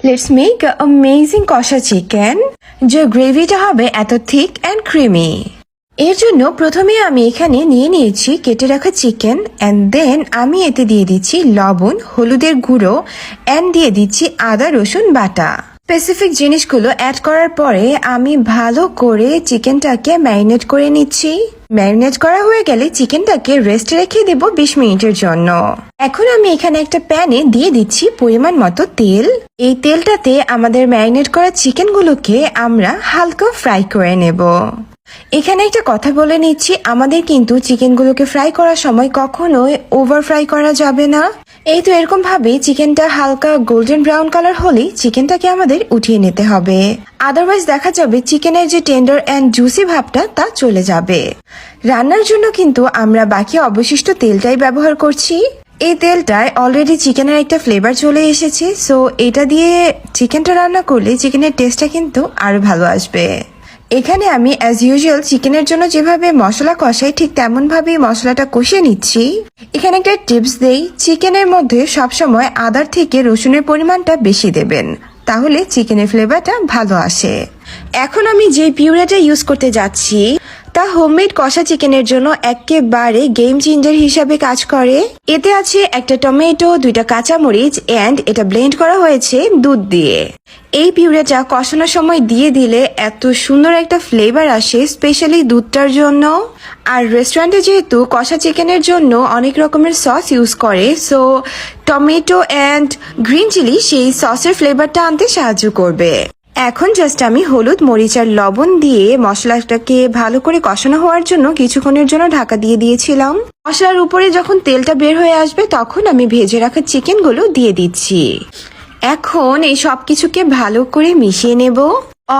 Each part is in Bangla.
Let's make an amazing কষা চিকেন যে গ্রেভিটা হবে এত থিক অ্যান্ড ক্রিমি। এর জন্য প্রথমে আমি এখানে নিয়ে নিয়েছি কেটে রাখা চিকেন অ্যান্ড দেন আমি এতে দিয়ে দিচ্ছি লবণ, হলুদের গুঁড়ো অ্যান্ড দিয়ে দিচ্ছি আদা রসুন বাটা। স্পেসিফিক জিনিসগুলো অ্যাড করার পরে আমি ভালো করে চিকেনটাকে ম্যারিনেট করে নিচ্ছি। ম্যারিনেট করা হয়ে গেলে চিকেনটাকে রেস্টে রেখে দেব 20 মিনিটের জন্য। এখন আমি এখানে একটা প্যানে দিয়ে দিচ্ছি পরিমাণ মতো তেল। এই তেলটাতে আমাদের ম্যারিনেট করা চিকেনগুলোকে আমরা হালকা ফ্রাই করে নেব। এখানে একটা কথা বলে নিচ্ছি, আমাদের কিন্তু চিকেনগুলোকে ফ্রাই করার সময় কখনোই ওভার ফ্রাই করা যাবে না। এই তো এরকম ভাবে চিকেনটা হালকা গোল্ডেন ব্রাউন কালার হলেই চিকেনটাকে আমাদের উঠিয়ে নিতে হবে। আদারওয়াইজ দেখা যাবে চিকেনের যে টেন্ডার অ্যান্ড জুসি ভাবটা তা চলে যাবে। রান্নার জন্য কিন্তু আমরা বাকি অবশিষ্ট তেলটাই ব্যবহার করছি। এই তেলটায় অলরেডি চিকেনের একটা ফ্লেভার চলে এসেছে, সো এটা দিয়ে চিকেনটা রান্না করলে চিকেনের টেস্টটা কিন্তু আরো ভালো আসবে। এখানে আমি অ্যাজ ইউজুয়াল চিকেনের জন্য যেভাবে মশলা কষাই ঠিক তেমন ভাবেই মশলাটা কষিয়ে নিচ্ছি। এখানে একটা টিপস দেই, চিকেনের মধ্যে সবসময় আদার থেকে রসুনের পরিমাণটা বেশি দেবেন, তাহলে চিকেনের ফ্লেভারটা ভালো আসে। এখন আমি যে পিউরেটা ইউজ করতে যাচ্ছি তা হোমমেড কষা চিকেনের জন্য একেবারে গেম চেঞ্জার হিসাবে কাজ করে। এতে আছে একটা টমেটো, 2টা কাঁচামরিচ অ্যান্ড এটা ব্লেন্ড করা হয়েছে দুধ দিয়ে। এই পিউরেটা কষানোর সময় দিয়ে দিলে এত সুন্দর একটা ফ্লেভার আসে, স্পেশালি দুধটার জন্য। আর রেস্টুরেন্টে যেহেতু কষা চিকেনের জন্য অনেক রকমের সস ইউজ করে, so tomato and green chilli সেই সসের ফ্লেভারটা আনতে সাহায্য করবে। এখন জাস্ট আমি হলুদ, মরিচ আর লবণ দিয়ে মশলাটাকে ভালো করে কষানো হওয়ার জন্য কিছুক্ষণের জন্য ঢাকা দিয়ে দিয়েছিলাম। মশলার উপরে যখন তেলটা বের হয়ে আসবে তখন আমি ভেজে রাখা চিকেনগুলো দিয়ে দিচ্ছি। এখন এই সবকিছুকে ভালো করে মিশিয়ে নেব।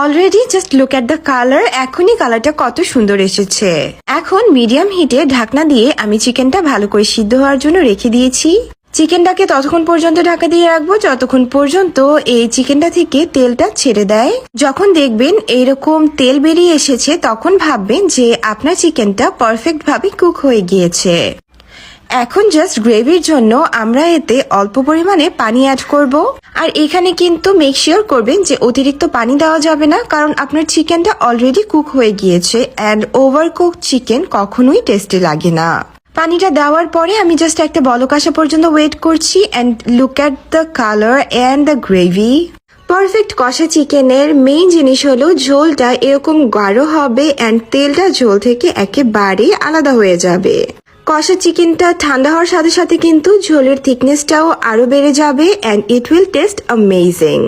Already just look at the colour, এখনই কালারটা কত সুন্দর এসেছে। এখন মিডিয়াম হিটে ঢাকনা দিয়ে আমি চিকেনটা ভালো করে সিদ্ধ হওয়ার জন্য রেখে দিয়েছি। চিকেনটাকে ততক্ষণ পর্যন্ত ঢাকা দিয়ে রাখবো যতক্ষণ পর্যন্ত এই চিকেনটা থেকে তেলটা ছেড়ে দেয়। যখন দেখবেন এইরকম তেল বেরিয়ে এসেছে তখন ভাববেন যে আপনার চিকেনটা পারফেক্ট ভাবে কুক হয়ে গিয়েছে। এখন জাস্ট গ্রেভির জন্য আমরা এতে অল্প পরিমাণে পানি অ্যাড করব। আর এখানে কিন্তু মেক শিওর করবেন যে অতিরিক্ত পানি দেওয়া যাবে না, কারণ আপনার চিকেনটা অলরেডি কুক হয়ে গিয়েছে অ্যান্ড ওভার কুক চিকেন কখনোই টেস্টি লাগে না। পানিটা দেওয়ার পরে আমি জাস্ট একটা বলক আসা পর্যন্ত ওয়েট করছি and look at the colour and the gravy. Perfect কষা চিকেনের মেইন জিনিস হলো ঝোলটা এরকম গাঢ় হবে অ্যান্ড তেলটা ঝোল থেকে একেবারে আলাদা হয়ে যাবে। কষা চিকেনটা ঠান্ডা হওয়ার সাথে সাথে কিন্তু ঝোলের থিকনেসটাও আরো বেড়ে যাবে and it will test amazing.